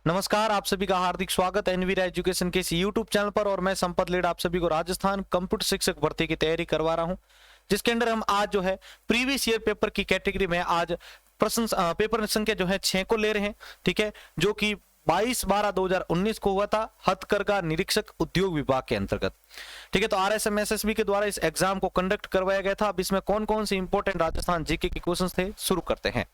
नमस्कार, आप सभी का हार्दिक स्वागत है एनवीरा एजुकेशन के इस यूट्यूब चैनल पर। और मैं संपत लेड आप सभी को राजस्थान कंप्यूटर शिक्षक भर्ती की तैयारी करवा रहा हूं, जिसके अंदर हम आज जो है प्रीवियस ईयर पेपर की कैटेगरी में आज प्रश्न पेपर संख्या जो है 6 को ले रहे हैं। ठीक है, जो कि 22/12/2019 को हुआ था हथकरघा निरीक्षक उद्योग विभाग के अंतर्गत। ठीक है, तो RSM-SSB के द्वारा इस एग्जाम को कंडक्ट करवाया गया था। अब इसमें कौन कौन से इंपॉर्टेंट राजस्थान जीके के क्वेश्चंस थे, शुरू करते हैं।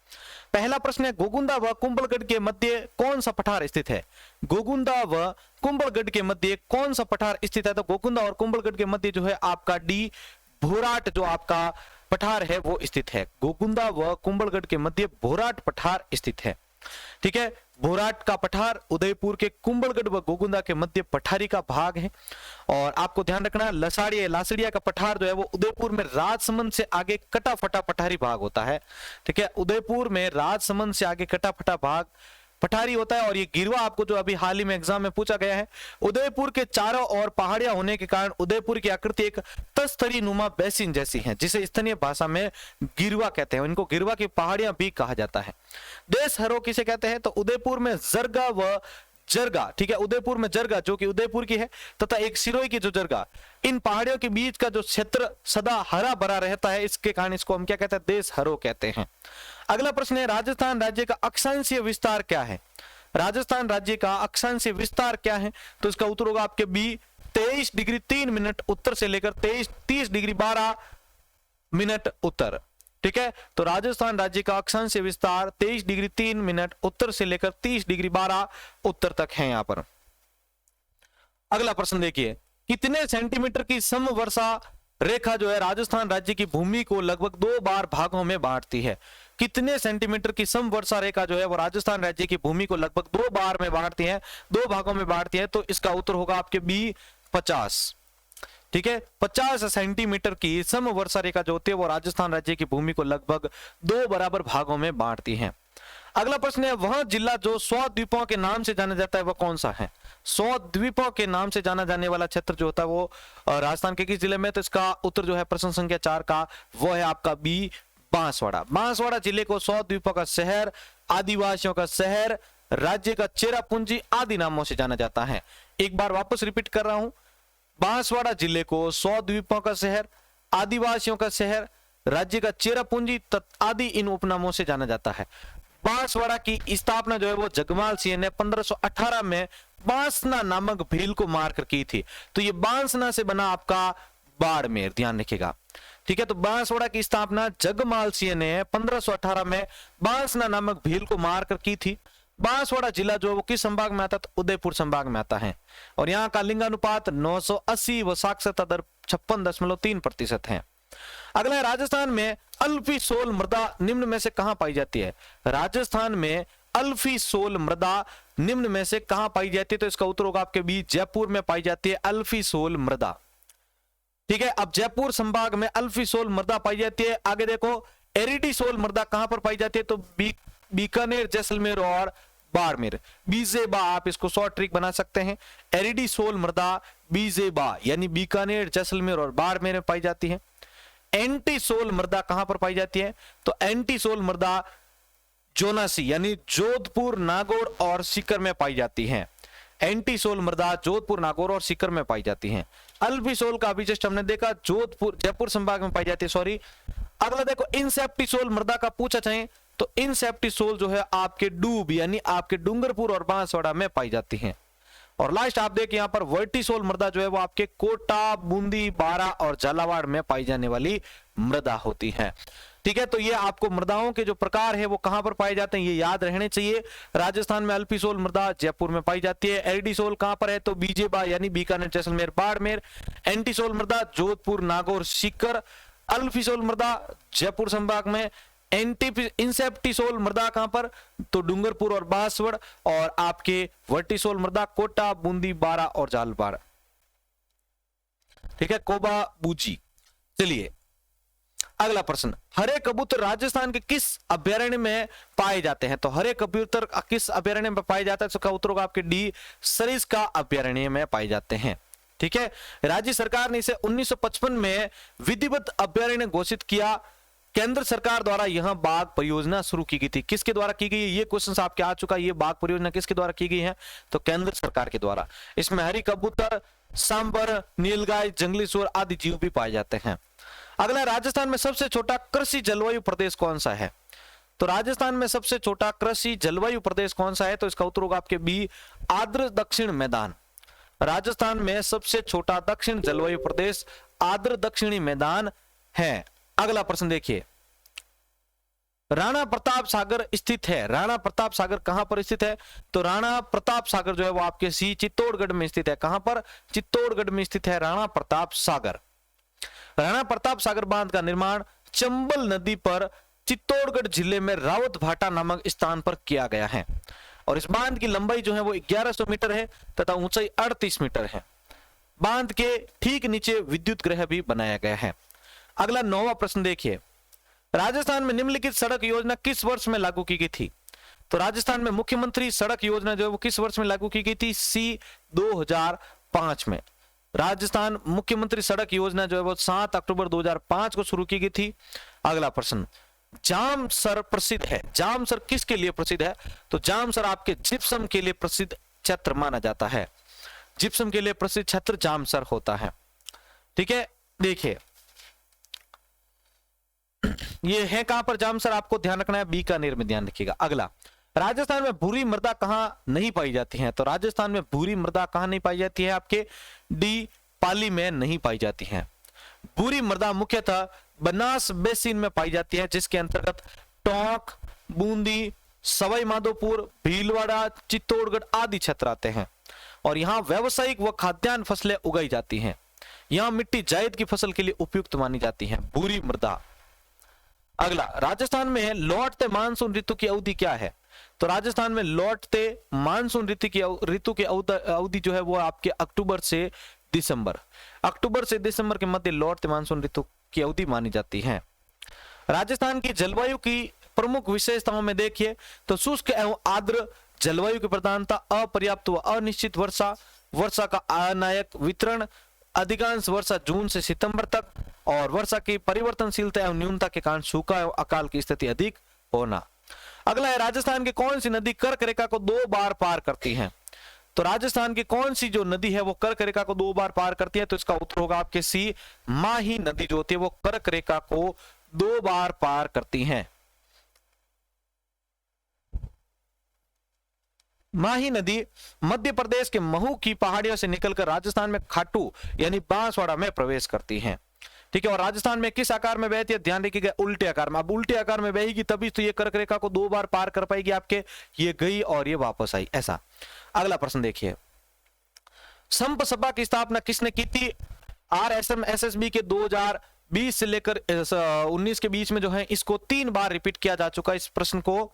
पहला प्रश्न है, गोगुंदा व कुंभलगढ़ के मध्य कौन सा पठार स्थित है? गोगुंदा व कुंभलगढ़ के मध्य कौन सा पठार स्थित है? तो गोगुंदा और कुंभलगढ़ के मध्य जो है आपका डी भोराट जो आपका पठार है वो स्थित है। गोगुंदा व कुंभलगढ़ के मध्य भोराट पठार स्थित है। ठीक है, भोराट का पठार उदयपुर के कुंभलगढ़ व गोगुंदा के मध्य पठारी का भाग है। और आपको ध्यान रखना, लासड़िया का पठार जो है वो उदयपुर में राजसमंद से आगे कटा फटा पठारी भाग होता है। ठीक है, उदयपुर में राजसमंद से आगे कटा फटा भाग पठारी होता है। और ये गिरवा आपको जो अभी हाल ही में एग्जाम में पूछा गया है, उदयपुर के चारों ओर पहाड़ियां होने के कारण उदयपुर की आकृति एक तस्तरी नुमा बेसिन जैसी है, जिसे स्थानीय भाषा में गिरवा कहते हैं। इनको गिरवा की पहाड़ियां भी कहा जाता है। देश हरो किसे कहते हैं? तो उदयपुर में जरगा व जरगा। ठीक है, उदयपुर में जरगा जो कि उदयपुर की है, तथा एक सिरोही की जो जरगा, इन पहाड़ियों के बीच का जो क्षेत्र सदा हरा भरा रहता है, इसके कारण इसको हम क्या कहते हैं? देश हरो कहते हैं। अगला प्रश्न है, राजस्थान राज्य का अक्षांशीय विस्तार क्या है? राजस्थान राज्य का अक्षांशीय विस्तार क्या है? तो इसका उत्तर होगा आपके बी 23 डिग्री 3 मिनट उत्तर से लेकर 30 डिग्री 12 मिनट उत्तर। ठीक है, तो राजस्थान राज्य का अक्षांशीय विस्तार 23 डिग्री 3 मिनट उत्तर से लेकर 30 डिग्री 12 उत्तर तक है यहां पर। अगला प्रश्न देखिए, कितने सेंटीमीटर की समवर्षा रेखा जो है राजस्थान राज्य की भूमि को लगभग 2 बार भागों में बांटती है? कितने सेंटीमीटर की समवर्षा रेखा जो है वो राजस्थान राज्य की भूमि को लगभग 2 बार में बांटती है, 2 भागों में बांटती है? तो इसका उत्तर होगा आपके बी 50। ठीक है, 50 सेंटीमीटर की समवर्षा रेखा जो होती है वो राजस्थान राज्य की भूमि को लगभग 2 बराबर भागों में बांटती है। अगला प्रश्न है, वह जिला जो 100 द्वीपों के नाम से जाना जाता है वह कौन सा है? 100 द्वीपों के नाम से जाना जाने वाला क्षेत्र जो होता है वो राजस्थान के किस जिले में? तो इसका उत्तर जो है प्रश्न संख्या 4 का वो है आपका बी बांसवाड़ा। बांसवाड़ा जिले को 100 द्वीपों का शहर, आदिवासियों का शहर, राज्य का चेरापूंजी आदि नामों से जाना जाता है। एक बार वापस रिपीट कर रहा हूं, बांसवाड़ा जिले को 100 द्वीपों का शहर, आदिवासियों का शहर, राज्य का चेरापूंजी आदि इन उपनामों से जाना जाता है। बांसवाड़ा की स्थापना जो है वो जगमाल सिंह ने 1518 में बांसना नामक भील को मारकर की थी। तो ये बांसना से बना आपका बाड़मेर, ध्यान रखिएगा। ठीक है, तो बांसवाड़ा की स्थापना जगमाल सिंह ने 1518 में बांसना नामक भील को मारकर की थी। बांसवाड़ा जिला जो है वो किस संभाग में आता है? तो उदयपुर संभाग में आता है। और यहाँ का लिंगानुपात 980 व साक्षरता दर 56.3% है। अगला है, राजस्थान में अल्फी सोल मृदा निम्न में से कहां पाई जाती है? राजस्थान में अल्फी सोल मृदा निम्न में से कहां पाई जाती है? तो इसका उत्तर होगा आपके बी जयपुर में पाई जाती है अल्फी सोल मृदा। ठीक है, अब जयपुर संभाग में अल्फी सोल मृदा पाई जाती है। आगे देखो, एरिडी सोल मृदा कहां पर पाई जाती है? तो बीकानेर, जैसलमेर और बाड़मेर। बीजेबा आप इसको शॉर्ट ट्रिक बना सकते हैं। एरिडी सोल मृदा बीजेबा यानी बीकानेर, जैसलमेर और बाड़मेर में पाई जाती है। एंटी सोल मृदा कहां पर पाई जाती है? तो एंटी सोल मृदा जोनासी यानी जोधपुर, नागौर और सीकर में पाई जाती है। एंटी सोल मृदा जोधपुर, नागौर और सीकर में पाई जाती है। अल्फी सोल का अभी जस्ट हमने देखा जोधपुर, जयपुर संभाग में पाई जाती है, सॉरी। अगला देखो, इंसेप्टी सोल मृदा का पूछा चाहे तो इंसेप्टी सोल जो है आपके डूब यानी आपके डूंगरपुर और बांसवाड़ा में पाई जाती है। और लास्ट आप देखिए यहाँ पर वर्टिसोल मृदा जो है वो आपके कोटा, बूंदी, बारा और झालावाड़ में पाई जाने वाली मृदा होती है। ठीक है, तो ये आपको मृदाओं के जो प्रकार है वो कहां पर पाए जाते हैं ये याद रहने चाहिए। राजस्थान में अल्फीसोल मृदा जयपुर में पाई जाती है। एरिडीसोल कहां पर है? तो बीजेबा यानी बीकानेर, जैसलमेर, बाड़मेर। एंटीसोल मृदा जोधपुर, नागौर, सीकर। अल्फीसोल मृदा जयपुर संभाग में। इंसेप्टिसोल मृदा कहां पर? तो डूंगरपुर और बांसवाड़ा। और आपके वर्टिसोल मृदा कोटा, बूंदी, बारा और झालावाड़। ठीक है, कोबा, बूजी। चलिए अगला प्रश्न, हरे कबूतर राजस्थान के किस अभ्यारण्य में पाए जाते हैं? तो हरे कबूतर किस अभ्यारण्य में पाए जाता है? इसका उत्तर होगा आपके डी सरिस्का अभ्यारण्य में पाए जाते हैं। ठीक है, राज्य सरकार ने इसे 1955 में विधिवत अभ्यारण्य घोषित किया। केंद्र सरकार द्वारा यहां बाघ परियोजना शुरू की गई थी। किसके द्वारा की गई? ये क्वेश्चन आपके आ चुका है। ये बाघ परियोजना किसके द्वारा की गई है? तो केंद्र सरकार के द्वारा। इसमें हरी कबूतर, सांबर, नीलगाय, जंगली सूअर आदि जीव भी पाए जाते हैं। अगला, राजस्थान में सबसे छोटा कृषि जलवायु प्रदेश कौन सा है? तो राजस्थान में सबसे छोटा कृषि जलवायु प्रदेश कौन सा है? तो इसका उत्तर होगा आपके बी, आर्द्र दक्षिण मैदान। राजस्थान में सबसे छोटा दक्षिण जलवायु प्रदेश आर्द्र दक्षिणी मैदान है। अगला प्रश्न देखिए, राणा प्रताप सागर स्थित है। राणा प्रताप सागर कहां पर स्थित है? तो राणा प्रताप सागर जो है वो आपके सी, चित्तौड़गढ़ में स्थित है। कहां पर? चित्तौड़गढ़ में स्थित है राणा प्रताप सागर। राणा प्रताप सागर बांध का निर्माण चंबल नदी पर चित्तौड़गढ़ जिले में रावत भाटा नामक स्थान पर किया गया है और इस बांध की लंबाई जो है वो 1100 मीटर है तथा ऊंचाई 38 मीटर है। बांध के ठीक नीचे विद्युत गृह भी बनाया गया है। अगला 9वां प्रश्न देखिए, राजस्थान में निम्नलिखित सड़क योजना किस वर्ष में लागू की गई थी? तो राजस्थान में मुख्यमंत्री सड़क योजना जो है वो किस वर्ष में लागू की गई थी? सी, 2005 में। राजस्थान मुख्यमंत्री सड़क योजना जो है वो 7 अक्टूबर 2005 को शुरू की गई थी। अगला प्रश्न, जामसर प्रसिद्ध है। जामसर किसके लिए प्रसिद्ध है? तो जामसर आपके जिप्सम के लिए प्रसिद्ध क्षेत्र माना जाता है। जिप्सम के लिए प्रसिद्ध क्षेत्र जामसर होता है। ठीक है, देखिए ये है कहां पर जामसर? आपको ध्यान रखना है, बीकानेर में ध्यान रखिएगा। अगला, राजस्थान में भूरी मृदा कहां नहीं पाई जाती है? तो राजस्थान में भूरी मृदा कहां नहीं पाई जाती है? आपके डी, पाली में नहीं पाई जाती है। भूरी मृदा मुख्यतः बनास बेसिन में पाई जाती है जिसके अंतर्गत टोंक, बूंदी, सवाई माधोपुर, भीलवाड़ा, चित्तौड़गढ़ आदि क्षेत्र आते हैं और यहाँ व्यावसायिक व खाद्यान्न फसलें उगाई जाती हैं। यहाँ मिट्टी जायद की फसल के लिए उपयुक्त मानी जाती है, भूरी मृदा। अगला, राजस्थान में लौटते मानसून ऋतु की अवधि क्या है? तो राजस्थान में लौटते मानसून ऋतु की अवधि जो है वो आपके अक्टूबर से दिसंबर के मध्य लौटते मानसून ऋतु की अवधि मानी जाती है। राजस्थान की जलवायु की प्रमुख विशेषताओं में देखिए तो शुष्क एवं आर्द्र जलवायु की प्रधानता, अपर्याप्त व अनिश्चित वर्षा का अनायक वितरण, अधिकांश वर्षा जून से सितंबर तक और वर्षा की परिवर्तनशीलता एवं न्यूनता के कारण सूखा एवं अकाल की स्थिति अधिक होना। अगला है, राजस्थान की कौन सी नदी कर्क रेखा को 2 बार पार करती है? तो राजस्थान की कौन सी जो नदी है वो कर्क रेखा को 2 बार पार करती है? तो इसका उत्तर होगा आपके सी, माही नदी जो होती है वो कर्क रेखा को 2 बार पार करती है। माही नदी मध्य प्रदेश के महू की पहाड़ियों से निकलकर राजस्थान में खाटू यानी बांसवाड़ा में प्रवेश करती है। ठीक है, और राजस्थान में किस आकार में बहती है? ध्यान रखिएगा, उल्टे आकार में। अब उल्टे आकार में बहेगी तभी तो ये कर्क रेखा को 2 बार पार कर पाएगी आपके, ये गई और ये वापस आई, ऐसा। अगला प्रश्न देखिए, संप सभा की स्थापना किसने की थी? RSM SSB के 2020 से लेकर 19 के बीच में जो है इसको 3 बार रिपीट किया जा चुका है इस प्रश्न को।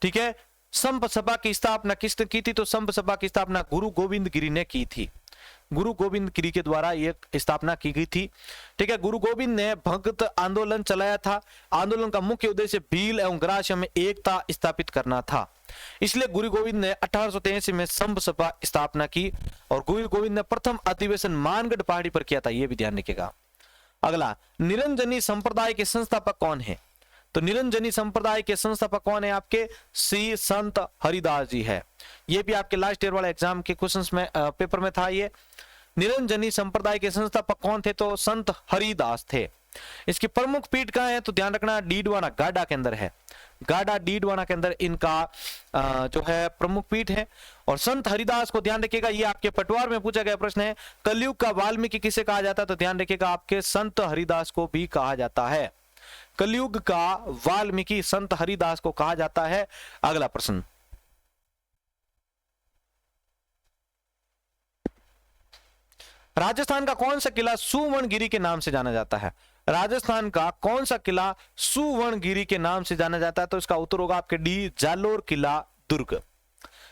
ठीक है, संप सभा की स्थापना किसने की थी? तो संप सभा की स्थापना गुरु गोविंद गिरी ने की थी। गुरु गोविंद गिरी के द्वारा यह स्थापना की गई थी। ठीक है, गुरु गोविंद ने भक्त आंदोलन चलाया था। आंदोलन का मुख्य उद्देश्य भील एवं ग्रास्य में एकता स्थापित करना था। इसलिए गुरु गोविंद ने 1883 में संप सभा स्थापना की और गुरु गोविंद ने प्रथम अधिवेशन मानगढ़ पहाड़ी पर किया था, यह भी ध्यान रखिएगा। अगला, निरंजनी संप्रदाय के संस्थापक कौन है? तो निरंजनी संप्रदाय के संस्थापक कौन है? आपके सी, संत हरिदास जी है। ये भी आपके लास्ट ईयर वाले एग्जाम के क्वेश्चंस में पेपर में था। ये निरंजनी संप्रदाय के संस्थापक कौन थे? तो संत हरिदास थे। इसकी प्रमुख पीठ कहां है? तो ध्यान रखना, डीडवाना गाडा के अंदर है। गाडा डीडवाना के अंदर इनका जो है प्रमुख पीठ है। और संत हरिदास को ध्यान रखिएगा, ये आपके पटवार में पूछा गया प्रश्न है, कलयुग का वाल्मीकि किसे कहा जाता है? तो ध्यान रखिएगा, आपके संत हरिदास को भी कहा जाता है। कलयुग का वाल्मीकि संत हरिदास को कहा जाता है। अगला प्रश्न, राजस्थान का कौन सा किला सुवर्णगिरी के नाम से जाना जाता है? राजस्थान का कौन सा किला सुवर्णगिरी के नाम से जाना जाता है? तो इसका उत्तर होगा आपके डी, जालोर किला दुर्ग।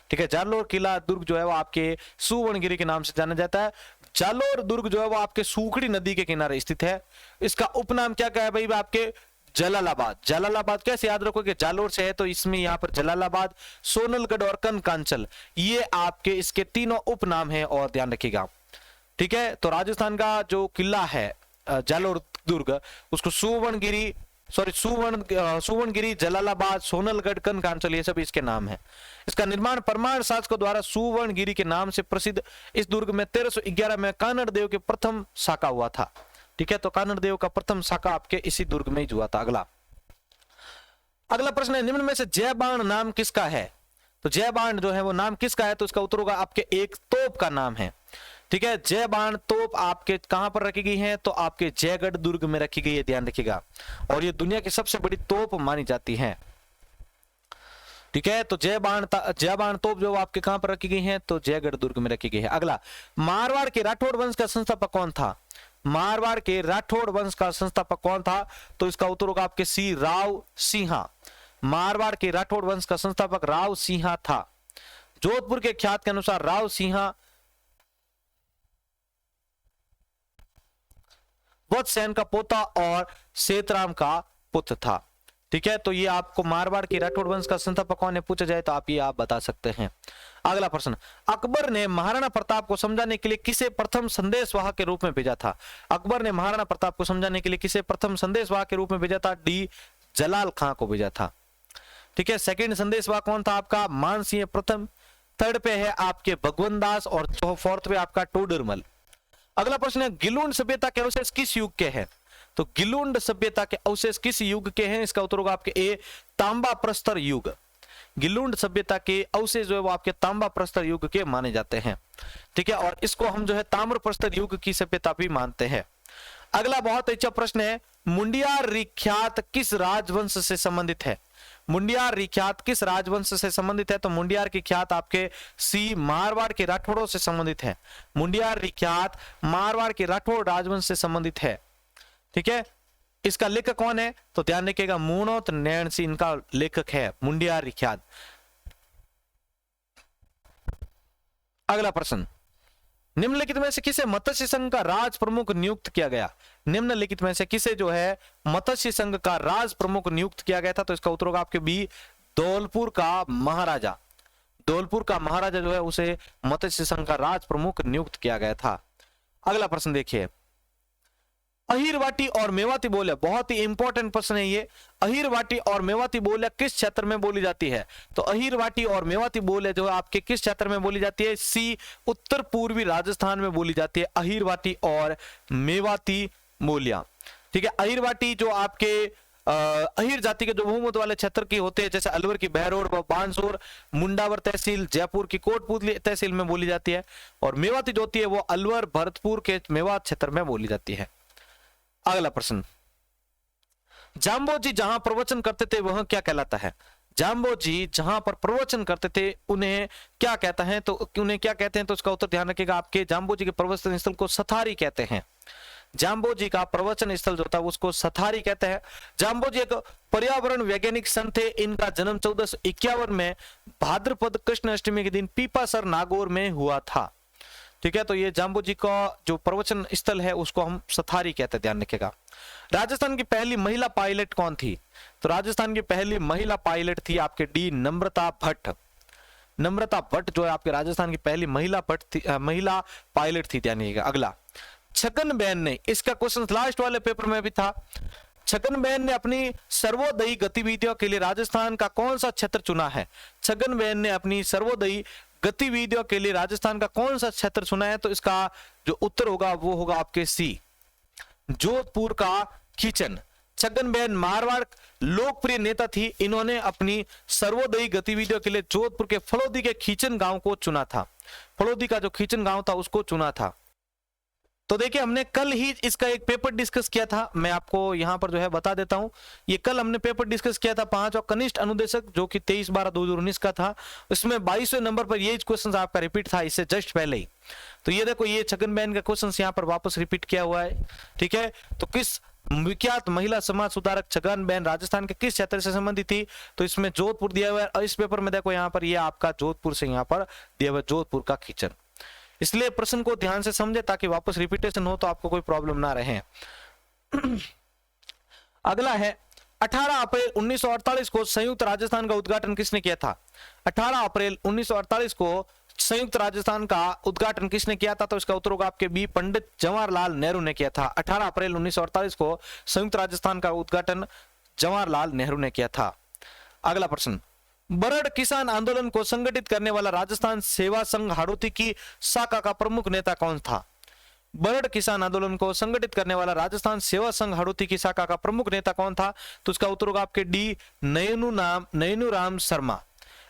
ठीक है, जालोर किला दुर्ग जो है वो आपके सुवर्णगिरी के नाम से जाना जाता है। जालोर दुर्ग जो है वो आपके सूखड़ी नदी के किनारे स्थित है। इसका उपनाम क्या है भाई? आपके जलालाबाद। जलालाबाद कैसे याद रखोगे? जालोर से है तो इसमें यहाँ पर जलालाबाद, सोनलगढ़ और कनकांचल, ये आपके इसके तीनों उपनाम है और ध्यान रखिएगा। ठीक है, तो राजस्थान का जो किला है जालोर दुर्ग, उसको सुवर्णगिरी सॉरी सुवर्णगिरी, जलालाबाद, सोनलगढ़, कनकांचल, ये सब इसके नाम है। इसका निर्माण परमार शासकों द्वारा सुवर्णगिरी के नाम से प्रसिद्ध इस दुर्ग में 1311 में कानड़ देव के प्रथम शाखा हुआ था। ठीक है, तो कानड़ देव का प्रथम शाखा आपके इसी दुर्ग में ही हुआ था। अगला प्रश्न है, निम्न में से जय बाण नाम किसका है? तो जय बाण जो है वो नाम किसका है? तो इसका उत्तर होगा आपके एक तोप का नाम है। ठीक है, जय बाण तोप आपके कहां पर रखी गई है? तो आपके जयगढ़ दुर्ग में रखी गई है, ध्यान रखिएगा। और ये दुनिया की सबसे बड़ी तोप मानी जाती है। ठीक है, तो जय बाण तोप जो आपके कहां पर रखी गई है? तो जयगढ़ दुर्ग में रखी गई है। अगला, मारवाड़ के राठौड़ वंश का संस्थापक कौन था? मारवाड़ के राठौड़ वंश का संस्थापक कौन था? तो इसका उत्तर होगा आपके सी, राव सिंहा। मारवाड़ के राठौड़ वंश का संस्थापक राव सिंहा था। जोधपुर के ख्यात के अनुसार राव सिंहा वत्ससेन का पोता और सेतराम का पुत्र था। ठीक है, तो ये आपको मारवाड़ के राठौड़ वंश का संस्थापक कौन है पूछा जाए तो आप बता सकते हैं। अगला प्रश्न, अकबर ने महाराणा प्रताप को समझाने के लिए किसे प्रथम संदेशवाहक के रूप में भेजा था? अकबर ने महाराणा प्रताप को समझाने के लिए किसे प्रथम संदेशवाहक के रूप में भेजा था? डी, जलाल खां को भेजा था। ठीक है, सेकंड संदेशवाहक कौन था आपका? मानसिंह प्रथम। थर्ड पे है आपके भगवंत दास और फोर्थ पे आपका टोडरमल। अगला प्रश्न है, गिलुंड सभ्यता के अवशेष किस युग के हैं? तो गिलुंड सभ्यता के अवशेष किस युग के हैं? इसका उत्तर होगा आपके ए, तांबा प्रस्तर युग। गिलुंड सभ्यता के अवशेष जो है वो आपके तांबा प्रस्तर युग के माने जाते हैं। ठीक है, और इसको हम जो है ताम्र प्रस्तर युग की सभ्यता भी मानते हैं। अगला बहुत अच्छा प्रश्न है, मुंडियार ख्यात किस राजवंश से संबंधित है? मुंडियार ख्यात किस राजवंश से संबंधित है? तो मुंडियार की ख्यात आपके सी, मारवाड़ के राठौड़ों से संबंधित है। मुंडियार ख्यात मारवाड़ के राठौड़ राजवंश से संबंधित है। ठीक है, इसका लेखक कौन है? तो ध्यान रखिएगा, मूणोत नैण सिंह इनका लेखक है, मुंडियार ख्यात। अगला प्रश्न, निम्नलिखित में से किसे मत्स्य संघ का राज प्रमुख नियुक्त किया गया? निम्नलिखित में से किसे जो है मत्स्य संघ का राज प्रमुख नियुक्त किया गया था? तो इसका उत्तर होगा आपके बी, धौलपुर का महाराजा। धौलपुर का महाराजा जो है उसे मत्स्य संघ का राज प्रमुख नियुक्त किया गया था। अगला प्रश्न देखिए, अहिरवाटी और मेवाती बोलियां, बहुत ही इंपॉर्टेंट प्रश्न है ये। अहिरवाटी और मेवाती बोलियां किस क्षेत्र में बोली जाती है? तो अहिरवाटी और मेवाती बोलियां जो है आपके किस क्षेत्र में बोली जाती है? सी, उत्तर पूर्वी राजस्थान में बोली जाती है अहिरवाटी और मेवाती बोलियां। ठीक है, अहिरवाटी जो आपके अहिर जाति के जो बहुमत वाले क्षेत्र की होते हैं, जैसे अलवर की बहरोड व बांसुर, मुंडावर तहसील, जयपुर की कोटपुतली तहसील में बोली जाती है। और मेवाती जो होती है वो अलवर, भरतपुर के मेवात क्षेत्र में बोली जाती है। अगला प्रश्न, जाम्बोजी जहां प्रवचन करते थे वह क्या कहलाता है? जाम्बोजी जहां पर प्रवचन करते थे उन्हें क्या कहता है? तो उन्हें क्या कहते हैं? तो उसका उत्तर ध्यान रखिएगा, आपके जाम्बोजी के प्रवचन स्थल को सथारी कहते हैं। जाम्बोजी का प्रवचन स्थल जो था उसको सथारी कहते हैं। जाम्बोजी एक पर्यावरण वैज्ञानिक संत थे। इनका जन्म 1451 में भाद्रपद कृष्ण अष्टमी के दिन पीपासर नागौर में हुआ था। ठीक है, तो ये जाम्बोजी का जो प्रवचन स्थल है उसको हम सथारी कहते हैं, ध्यान रखिएगा। राजस्थान की पहली महिला पायलट कौन थी? तो राजस्थान की पहली महिला पायलट थी आपके डी, नम्रता भट्ट। नम्रता भट्ट जो है आपके राजस्थान की पहली महिला पायलट थी, ध्यान रखिएगा। अगला, छगन ने, इसका क्वेश्चन लास्ट वाले पेपर में भी था, छगन ने अपनी सर्वोदयी गतिविधियों के लिए राजस्थान का कौन सा क्षेत्र चुना है? छगन ने अपनी सर्वोदयी गतिविधियों के लिए राजस्थान का कौन सा क्षेत्र चुना है? तो इसका जो उत्तर होगा वो होगा आपके सी, जोधपुर का खीचन। छगन मारवाड़ लोकप्रिय नेता थी। इन्होंने अपनी सर्वोदयी गतिविधियों के लिए जोधपुर के फलोदी के खीचन गांव को चुना था। फलोदी का जो खीचन गांव था उसको चुना था। तो देखिए, हमने कल ही इसका एक पेपर डिस्कस किया था, मैं आपको यहां पर जो है बता देता हूं। ये कल हमने पेपर डिस्कस किया था 5वां कनिष्ठ अनुदेशक जो कि 23/12/2019 का था। इसमें 22वें नंबर पर ये क्वेश्चन आपका रिपीट था इससे जस्ट पहले ही। तो ये देखो, ये छगन का क्वेश्चन यहाँ पर वापस रिपीट किया हुआ है। ठीक है, तो किस विख्यात महिला समाज सुधारक छगन राजस्थान के किस क्षेत्र से संबंधित थी? तो इसमें जोधपुर दिया हुआ है। और इस पेपर में देखो यहाँ पर ये आपका जोधपुर से यहाँ पर दिया हुआ जोधपुर का खीचन। इसलिए प्रश्न को ध्यान से समझे ताकि वापस रिपीटेशन हो तो आपको कोई प्रॉब्लम ना रहे। अगला है, 18 अप्रैल 1948 को संयुक्त राजस्थान का उद्घाटन किसने किया था? 18 अप्रैल 1948 को संयुक्त राजस्थान का उद्घाटन किसने किया था? तो इसका उत्तर होगा आपके बी, पंडित जवाहरलाल नेहरू ने किया था। 18 अप्रैल 1948 को संयुक्त राजस्थान का उद्घाटन जवाहरलाल नेहरू ने किया था। अगला प्रश्न, बरड़ किसान आंदोलन को संगठित करने वाला राजस्थान सेवा संघ हाड़ौती की शाखा का प्रमुख नेता कौन था? बरड़ किसान आंदोलन को संगठित करने वाला राजस्थान सेवा संघ हाड़ौती की शाखा का प्रमुख नेता कौन था? तो इसका उत्तर होगा आपके डी, नैनूराम शर्मा।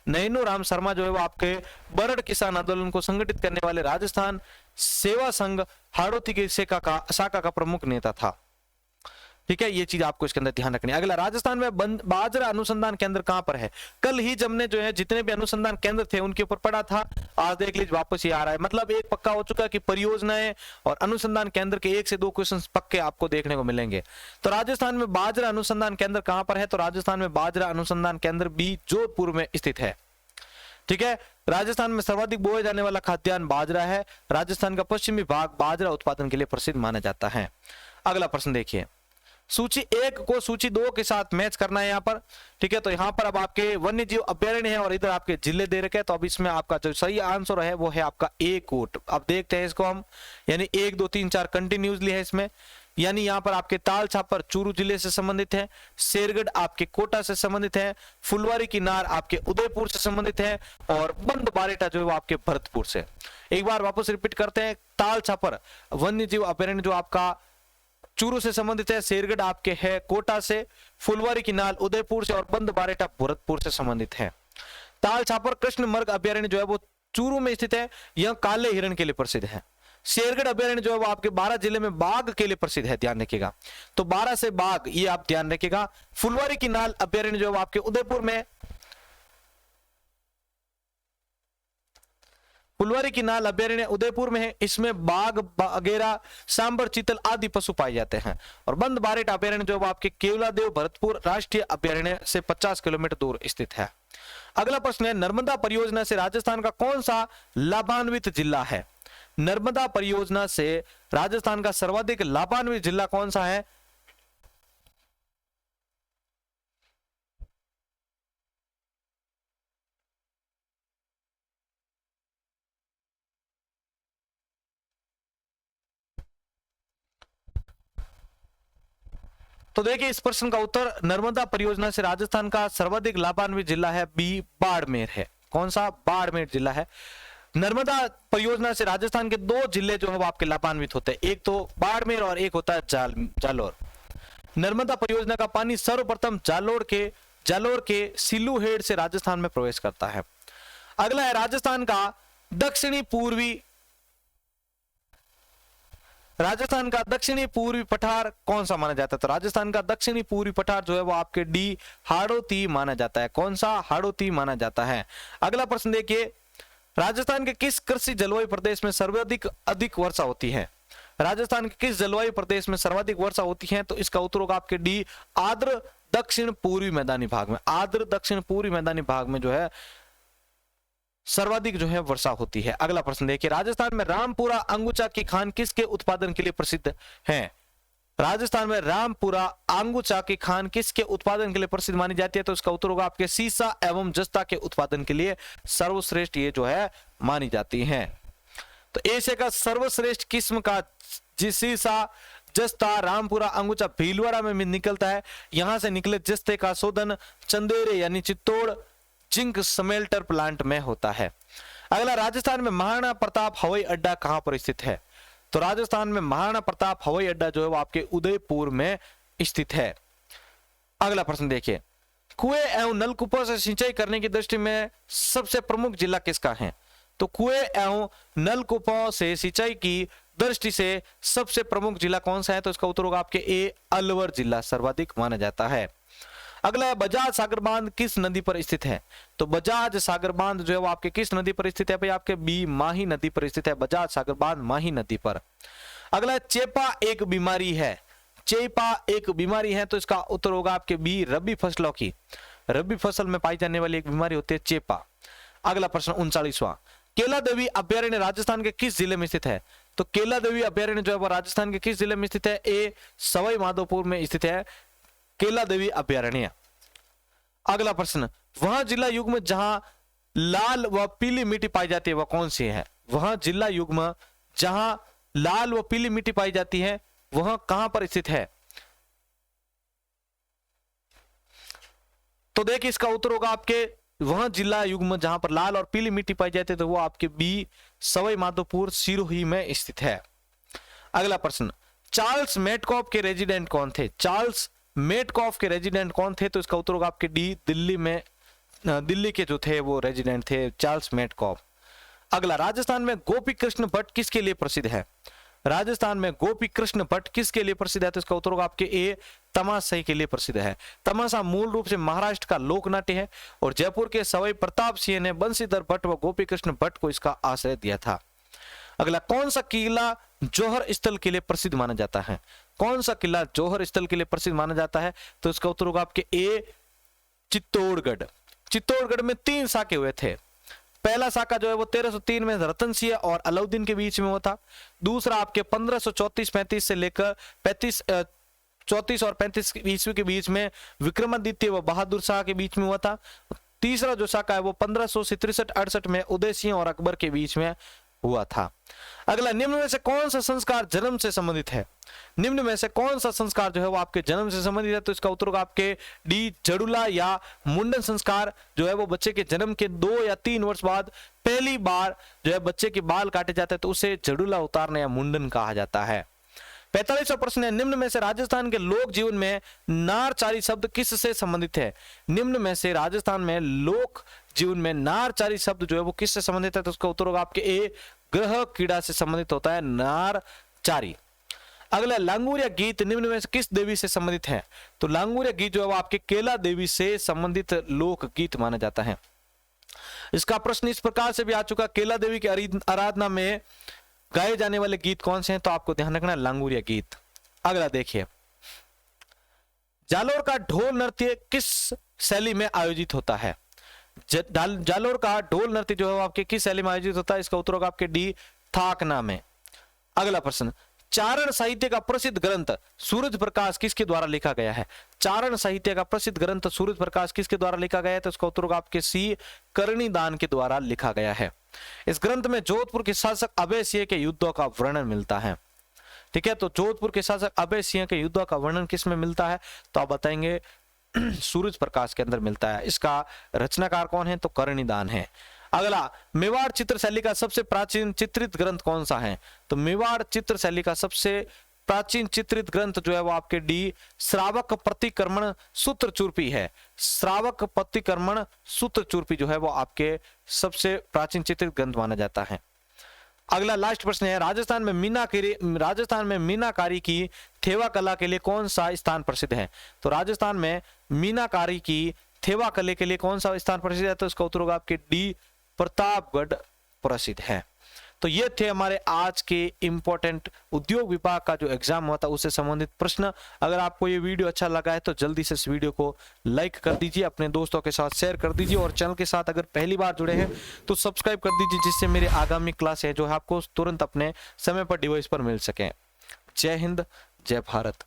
नैनूराम शर्मा जो है वो आपके बरड़ किसान आंदोलन को संगठित करने वाले राजस्थान सेवा संघ हाड़ौती की शाखा का प्रमुख नेता था। ठीक है, ये चीज आपको इसके अंदर ध्यान रखनी है। अगला, राजस्थान में बाजरा अनुसंधान केंद्र कहां पर है? कल ही जब ने जो है जितने भी अनुसंधान केंद्र थे उनके ऊपर पढ़ा था, आज देख लीजिए वापस ये आ रहा है। मतलब एक पक्का हो चुका है कि परियोजनाएं और अनुसंधान केंद्र के 1 से 2 क्वेश्चन पक्के आपको देखने को मिलेंगे। तो राजस्थान में बाजरा अनुसंधान केंद्र कहां पर है? तो राजस्थान में बाजरा अनुसंधान केंद्र भी जोधपुर में स्थित है। ठीक है, राजस्थान में सर्वाधिक बोया जाने वाला खाद्यान्न बाजरा है। राजस्थान का पश्चिमी भाग बाजरा उत्पादन के लिए प्रसिद्ध माना जाता है। अगला प्रश्न देखिए, सूची 1 को सूची 2 के साथ मैच करना है यहाँ पर। ठीक है, तो यहाँ पर अब आपके वन्य जीव अभ्यारण्य है और इधर आपके जिले दे रखे हैं। तो अब इसमें आपका जो सही आंसर है वो है आपका ए कोट। अब देखते हैं इसको हम, यानी 1 2 3 4 कंटिन्यूसली है इसमें। यानी यहाँ पर आपके ताल छापर चूरू जिले से संबंधित है, शेरगढ़ आपके कोटा से संबंधित है, फुलवारी की नार आपके उदयपुर से संबंधित है और बंद बारेटा जो है वो आपके भरतपुर से। एक बार वापस रिपीट करते हैं, ताल छापर वन्य जीव अभ्यारण्य जो आपका चूरू से संबंधित है, शेरगढ़ आपके है कोटा से, फुलवारी की नाल उदयपुर से और बंद बारेटा भरतपुर से संबंधित है। ताल छापर कृष्ण मृग अभ्यारण्य जो है वो चूरू में स्थित है, यह काले हिरण के लिए प्रसिद्ध है। शेरगढ़ अभ्यारण्य जो है वो आपके 12 जिले में बाघ के लिए प्रसिद्ध है, ध्यान रखिएगा। तो 12 से बाघ, ये आप ध्यान रखिएगा। फुलवारी की नाल अभ्यारण्य जो है वो आपके उदयपुर में, फुलवारी की नाल अभ्यारण्य उदयपुर में है। इसमें बाघ, बाघेरा, सांबर, चीतल आदि पशु पाए जाते हैं। और बंद बारेट अभ्यारण्य जो है आपके केवलादेव भरतपुर राष्ट्रीय अभ्यारण्य से 50 किलोमीटर दूर स्थित है। अगला प्रश्न है, नर्मदा परियोजना से राजस्थान का कौन सा लाभान्वित जिला है? नर्मदा परियोजना से राजस्थान का सर्वाधिक लाभान्वित जिला कौन सा है? तो देखिए इस प्रश्न का उत्तर, नर्मदा परियोजना से राजस्थान का सर्वाधिक लाभान्वित जिला है बी, बाड़मेर है। कौन सा? बाड़मेर जिला है। नर्मदा परियोजना से राजस्थान के 2 जिले जो है वो आपके लाभान्वित होते हैं, एक तो बाड़मेर और एक होता है जालोर। नर्मदा परियोजना का पानी सर्वप्रथम जालोर के सिलूहेड़ से राजस्थान में प्रवेश करता है। अगला है, राजस्थान का दक्षिणी पूर्वी पठार कौन सा माना जाता है? तो राजस्थान का दक्षिणी पूर्वी पठार जो है वो आपके डी, हाड़ौती माना जाता है। कौन सा? हाड़ौती माना जाता है। अगला प्रश्न देखिए, राजस्थान के किस कृषि जलवायु प्रदेश में अधिक वर्षा होती है? राजस्थान के किस जलवायु प्रदेश में सर्वाधिक वर्षा होती है? तो इसका उत्तर होगा आपके डी, आर्द्र दक्षिण पूर्वी मैदानी भाग में। आर्द्र दक्षिण पूर्वी मैदानी भाग में जो है सर्वाधिक जो है वर्षा होती है। अगला प्रश्न देखिए, राजस्थान में रामपुरा अंगुचा की खान किसके उत्पादन के लिए प्रसिद्ध है? राजस्थान में रामपुरा अंगुचा की खान किसके उत्पादन के लिए प्रसिद्ध मानी जाती है? तो इसका उत्तर होगा आपके सीसा एवं जस्ता के उत्पादन के लिए सर्वश्रेष्ठ ये जो है मानी जाती है। तो एशिया का सर्वश्रेष्ठ किस्म का सीसा जस्ता रामपुरा अंगुचा भीलवाड़ा में निकलता है। यहां से निकले जस्ते का शोधन चंदेरे यानी चित्तौड़ जिंक स्मेल्टर प्लांट में होता है। अगला, राजस्थान में महाराणा प्रताप हवाई अड्डा कहां पर स्थित है? तो राजस्थान में महाराणा प्रताप हवाई अड्डा जो है वो आपके उदयपुर में स्थित है। अगला प्रश्न देखिए, कुएं एवं नलकूपों से सिंचाई करने की दृष्टि में सबसे प्रमुख जिला किसका है? तो कुएं एवं नलकूपों से सिंचाई की दृष्टि से सबसे प्रमुख जिला कौन सा है? तो इसका उत्तर होगा आपके ए, अलवर जिला सर्वाधिक माना जाता है। अगला है, बजाज सागर बांध किस नदी पर स्थित है? तो बजाज सागर बांध जो है वो आपके किस नदी पर स्थित है? भाई आपके बी, माही नदी पर स्थित है। बजाज सागर बांध माही नदी पर। अगला है, चेपा एक बीमारी है। चेपा एक बीमारी है, तो इसका उत्तर होगा आपके बी, रबी फसलों की, रबी फसल में पाई जाने वाली एक बीमारी होती है चेपा। अगला प्रश्न 39वां, केला देवी अभ्यारण्य राजस्थान के किस जिले में स्थित है? तो केला देवी अभ्यारण्य जो है वो राजस्थान के किस जिले में स्थित है? ए, सवाई माधोपुर में स्थित है केला देवी अभ्यारण्य। अगला प्रश्न, वह जिला युग्म जहां लाल व पीली मिट्टी पाई जाती है वह कौन सी है? वह जिला युग्म जहां लाल व पीली मिट्टी पाई जाती है वह कहां पर स्थित है? तो देखिए इसका उत्तर होगा आपके वह जिला युग्म जहां पर लाल और पीली मिट्टी पाई जाती है, तो वो आपके बी सवाई माधोपुर सिरोही में स्थित है। अगला प्रश्न, चार्ल्स मेटकॉफ के रेजिडेंट कौन थे? चार्ल्स मेटकॉफ के रेजिडेंट कौन थे? तो इसका उत्तर होगा आपके डी दिल्ली के जो थे वो रेजिडेंट थे चार्ल्स मेटकॉफ। अगला, राजस्थान में गोपी कृष्ण भट्ट किसके लिए प्रसिद्ध है? राजस्थान में गोपी कृष्ण भट्ट किसके लिए प्रसिद्ध है? तो इसका उत्तर होगा आपके ए तमाशाई के लिए प्रसिद्ध है। तमाशा मूल रूप से महाराष्ट्र का लोक नाट्य है और जयपुर के सवाई प्रताप सिंह ने बंशीधर भट्ट व गोपी कृष्ण भट्ट को इसका आश्रय दिया था। अगला, कौन सा किला जौहर स्थल के लिए प्रसिद्ध माना जाता है? कौन सा किला जौहर स्थल के लिए प्रसिद्ध माना जाता है? तो इसका उत्तर होगा आपके ए चित्तौड़गढ़। चित्तौड़गढ़ में 3 साके हुए थे। पहला साका जो है वो 1303 में रतन सिंह और अलाउद्दीन के बीच में हुआ था। दूसरा आपके 1534-35 से लेकर 34 और 35 ईस्वी के बीच में विक्रमादित्य व बहादुर शाह के बीच में हुआ था। तीसरा जो साका है वो 1500 से 63-68 में उदय सिंह और अकबर के बीच में हुआ था। अगला, निम्न में से कौन सा संस्कार जन्म से संबंधित है? निम्न में से कौन सा संस्कार जो है वो आपके जन्म से संबंधित है? तो इसका उत्तर होगा आपके डी जड़ुला या मुंडन संस्कार जो है वो बच्चे के जन्म के 2 या 3 वर्ष बाद पहली बार जो है बच्चे के बाल काटे जाते हैं तो उसे जड़ुला उतारना या मुंडन कहा जाता है। 45वां प्रश्न है, निम्न में से राजस्थान के लोक जीवन में नारचारी शब्द किससे संबंधित है? निम्न में से राजस्थान में लोक जीवन में नारचारी शब्द जो है वो किससे संबंधित है? तो उसका उत्तर होगा आपके ए ग्रह कीड़ा से संबंधित होता है नारचारी। अगला, लांगुरिया गीत निम्न में से किस देवी से संबंधित है? तो लांगुरिया गीत जो है वो आपके केला देवी से संबंधित लोक गीत माना जाता है। इसका प्रश्न इस प्रकार से भी आ चुका, केला देवी की आराधना में गाए जाने वाले गीत कौन से हैं? तो आपको ध्यान रखना लांगुरिया गीत। अगला देखिए, जालोर का ढोल नृत्य किस शैली में आयोजित होता है? जालोर का ढोल नृत्य जो है वो आपके किस शैली में आयोजित होता है? इसका उत्तर होगा आपके डी थाकना में। अगला प्रश्न, चारण साहित्य का प्रसिद्ध ग्रंथ सूरज प्रकाश किसके द्वारा लिखा गया है? चारण साहित्य का प्रसिद्ध ग्रंथ सूरज प्रकाश किसके द्वारा लिखा गया है? तो इसका उत्तर होगा आपके सी करणीदान के द्वारा लिखा गया है। इस ग्रंथ में जोधपुर के शासक अभय सिंह के युद्धों का वर्णन मिलता है। ठीक है, तो जोधपुर के शासक अभय सिंह के युद्धों का वर्णन किस में मिलता है? तो आप बताएंगे सूरज प्रकाश के अंदर मिलता है। इसका रचनाकार कौन है? तो करणीदान है। अगला, मेवाड़ चित्र शैली का सबसे प्राचीन चित्रित ग्रंथ कौन सा है? तो मेवाड़ चित्र शैली का सबसे प्राचीन चित्रित ग्रंथ जो है वो आपके डी श्रावक प्रतिक्रमण सूत्र चूर्पी है। श्रावक प्रतिक्रमण सूत्र चूर्पी जो है वो आपके सबसे प्राचीन चित्रित ग्रंथ माना जाता है। अगला लास्ट प्रश्न है, राजस्थान में मीनाकारी की थेवा कला के लिए कौन सा स्थान प्रसिद्ध है? तो राजस्थान में मीनाकारी की थेवा कला के लिए कौन सा स्थान प्रसिद्ध है? तो इसका उत्तर होगा आपके डी प्रतापगढ़ प्रसिद्ध है। तो ये थे हमारे आज के इंपॉर्टेंट उद्योग विभाग का जो एग्जाम हुआ था उससे संबंधित प्रश्न। अगर आपको ये वीडियो अच्छा लगा है तो जल्दी से इस वीडियो को लाइक कर दीजिए, अपने दोस्तों के साथ शेयर कर दीजिए और चैनल के साथ अगर पहली बार जुड़े हैं तो सब्सक्राइब कर दीजिए, जिससे मेरे आगामी क्लास है जो है आपको तुरंत अपने समय पर डिवाइस पर मिल सके। जय हिंद, जय भारत।